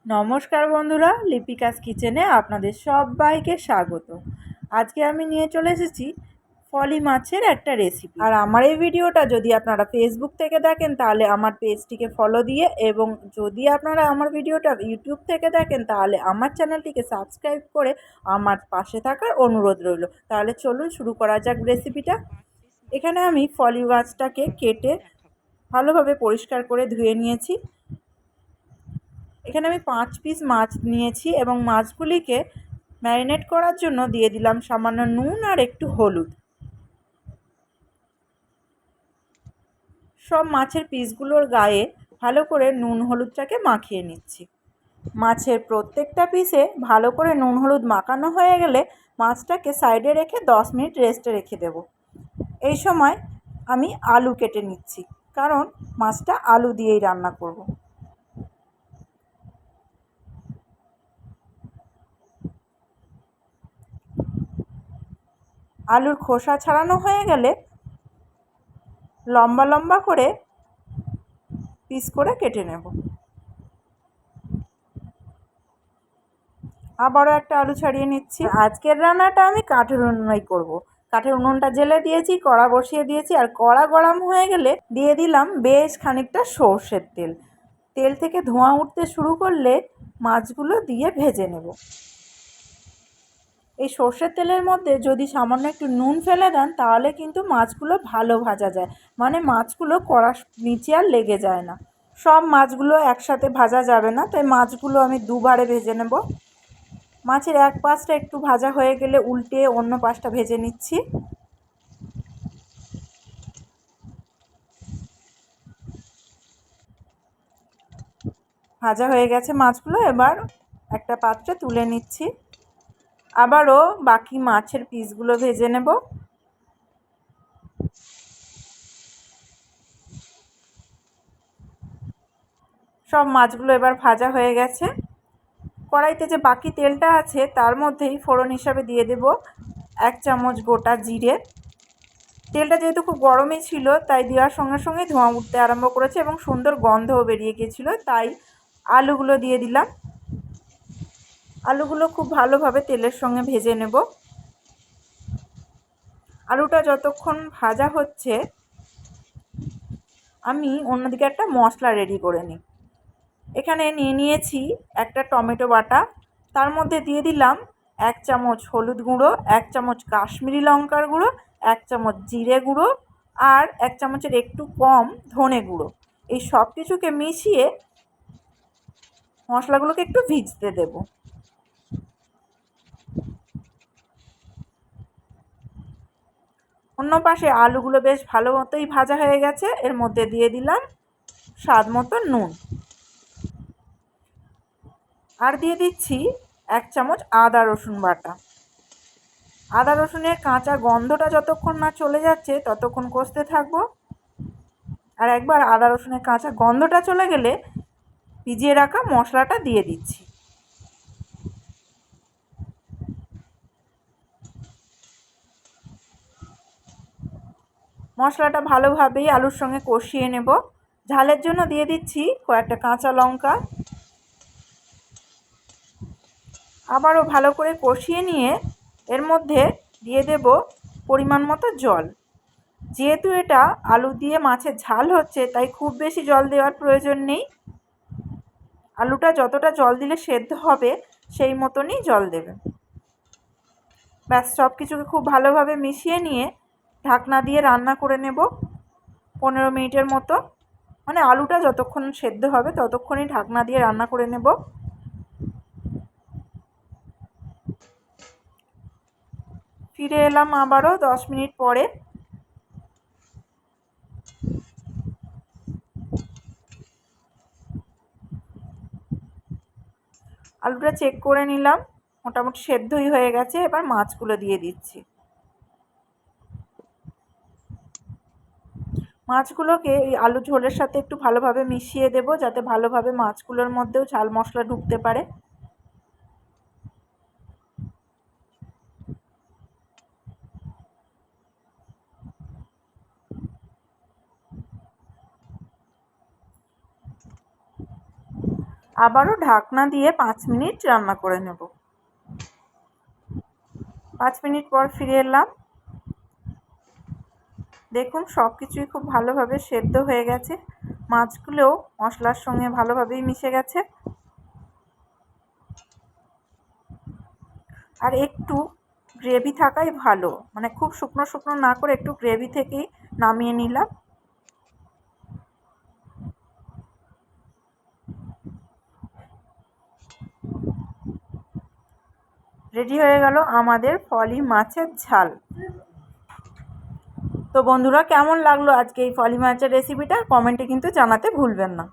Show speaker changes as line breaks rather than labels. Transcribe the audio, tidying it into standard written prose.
নমস্কার বন্ধুরা, লিপিকাস কিচেনে আপনাদের সবাইকে স্বাগত। আজকে আমি নিয়ে চলে এসেছি ফলি মাছের একটা রেসিপি। আর আমার এই ভিডিওটা যদি আপনারা ফেসবুক থেকে দেখেন তাহলে আমার পেজটিকে ফলো দিয়ে, এবং যদি আপনারা আমার ভিডিওটা ইউটিউব থেকে দেখেন তাহলে আমার চ্যানেলটিকে সাবস্ক্রাইব করে আমার পাশে থাকার অনুরোধ রইল। তাহলে চলুন শুরু করা যাক রেসিপিটা। এখানে আমি ফলি মাছটাকে কেটে ভালোভাবে পরিষ্কার করে ধুয়ে নিয়েছি। এখানে আমি 5 পিস মাছ নিয়েছি এবং মাছগুলিকে ম্যারিনেট করার জন্য দিয়ে দিলাম সামান্য নুন আর একটু হলুদ। সব মাছের পিসগুলোর গায়ে ভালো করে নুন হলুদটাকে মাখিয়ে নিচ্ছি। মাছের প্রত্যেকটা পিসে ভালো করে নুন হলুদ মাখানো হয়ে গেলে মাছটাকে সাইডে রেখে 10 মিনিট রেস্টে রেখে দেব। এই সময় আমি আলু কেটে নিচ্ছি, কারণ মাছটা আলু দিয়েই রান্না করব। আলুর খোসা ছাড়ানো হয়ে গেলে লম্বা লম্বা করে পিস করে কেটে নেব। আবারও একটা আলু ছাড়িয়ে নিচ্ছি। আজকের রান্নাটা আমি কাঠের উনুনেই করব। কাঠের উনুনটা জ্বেলে দিয়েছি, কড়া বসিয়ে দিয়েছি, আর কড়া গরম হয়ে গেলে দিয়ে দিলাম বেশ খানিকটা সর্ষের তেল। তেল থেকে ধোঁয়া উঠতে শুরু করলে মাছগুলো দিয়ে ভেজে নেব। এই সর্ষের তেলের মধ্যে যদি সামান্য একটু নুন ফেলে দেন তাহলে কিন্তু মাছগুলো ভালো ভাজা যায়, মানে মাছগুলো কড়ার নিচে আর লেগে যায় না। সব মাছগুলো একসাথে ভাজা যাবে না, তাই মাছগুলো আমি দুবারে ভেজে নেব। মাছের এক পাশটা একটু ভাজা হয়ে গেলে উল্টে অন্য পাশটা ভেজে নিচ্ছি। ভাজা হয়ে গেছে মাছগুলো, এবার একটা পাত্রে তুলে নিচ্ছি। আবারও বাকি মাছের পিসগুলো ভেজে নেব। সব মাছগুলো এবার ভাজা হয়ে গেছে। কড়াইতে যে বাকি তেলটা আছে তার মধ্যেই ফোড়ন হিসাবে দিয়ে দেব 1 চামচ গোটা জিরে। তেলটা যেহেতু খুব গরমই ছিল তাই দেওয়ার সঙ্গে সঙ্গে ধোঁয়া উঠতে আরম্ভ করেছে এবং সুন্দর গন্ধও বেরিয়ে গিয়েছিল, তাই আলুগুলো দিয়ে দিলাম। আলুগুলো খুব ভালোভাবে তেলের সঙ্গে ভেজে নেব। আলুটা যতক্ষণ ভাজা হচ্ছে আমি অন্যদিকে একটা মশলা রেডি করে নিই। এখানে নিয়ে নিয়েছি একটা টমেটো বাটা, তার মধ্যে দিয়ে দিলাম 1 চামচ হলুদ গুঁড়ো, 1 চামচ কাশ্মীরি লঙ্কার গুঁড়ো, 1 চামচ জিরে গুঁড়ো আর 1 চামচের একটু কম ধনে গুঁড়ো। এই সব কিছুকে মিশিয়ে মশলাগুলোকে একটু ভিজতে দেব। অন্য পাশে আলুগুলো বেশ ভালো মতোই ভাজা হয়ে গেছে। এর মধ্যে দিয়ে দিলাম স্বাদ মতো নুন, আর দিয়ে দিচ্ছি 1 চামচ আদা রসুন বাটা। আদা রসুনের কাঁচা গন্ধটা যতক্ষণ না চলে যাচ্ছে ততক্ষণ কষতে থাকবো। আর একবার আদা রসুনের কাঁচা গন্ধটা চলে গেলে ভিজিয়ে রাখা মশলাটা দিয়ে দিচ্ছি। মশলাটা ভালোভাবেই আলুর সঙ্গে কষিয়ে নেব। ঝালের জন্য দিয়ে দিচ্ছি কয়েকটা কাঁচা লঙ্কা। আবারও ভালো করে কষিয়ে নিয়ে এর মধ্যে দিয়ে দেব পরিমাণ মতো জল। যেহেতু এটা আলু দিয়ে মাছের ঝাল হচ্ছে তাই খুব বেশি জল দেওয়ার প্রয়োজন নেই। আলুটা যতটা জল দিলে সেদ্ধ হবে সেই মতনই জল দেবেন। ব্যাস, সব কিছুকে খুব ভালোভাবে মিশিয়ে নিয়ে ঢাকনা দিয়ে রান্না করে নেব 15 মিনিটের মতো। মানে আলুটা যতক্ষণ সেদ্ধ হবে ততক্ষণই ঢাকনা দিয়ে রান্না করে নেব। ফিরে এলাম আবারও 10 মিনিট পরে। আলুটা চেক করে নিলাম, মোটামুটি সেদ্ধই হয়ে গেছে। এবার মাছগুলো দিয়ে দিচ্ছি। মাছগুলোকে এই আলু ঝোলের সাথে একটু ভালোভাবে মিশিয়ে দেব, যাতে ভালোভাবে মাছগুলোর মধ্যেও ঝাল মশলা ঢুকতে পারে। আবারও ঢাকনা দিয়ে 5 মিনিট রান্না করে নেব। 5 মিনিট পর ফিরে এলাম। দেখুন সব কিছুই খুব ভালোভাবে সেদ্ধ হয়ে গেছে, মাছগুলোও মশলার সঙ্গে ভালোভাবেই মিশে গেছে। আর একটু গ্রেভি থাকাই ভালো, মানে খুব শুকনো শুকনো না করে একটু গ্রেভি থেকেই নামিয়ে নিলাম। রেডি হয়ে গেল আমাদের ফলি মাছের ঝাল। তো বন্ধুরা, কেমন লাগলো আজকে এই ফলি মাছের রেসিপিটা কমেন্টে কিন্তু জানাতে ভুলবেন না।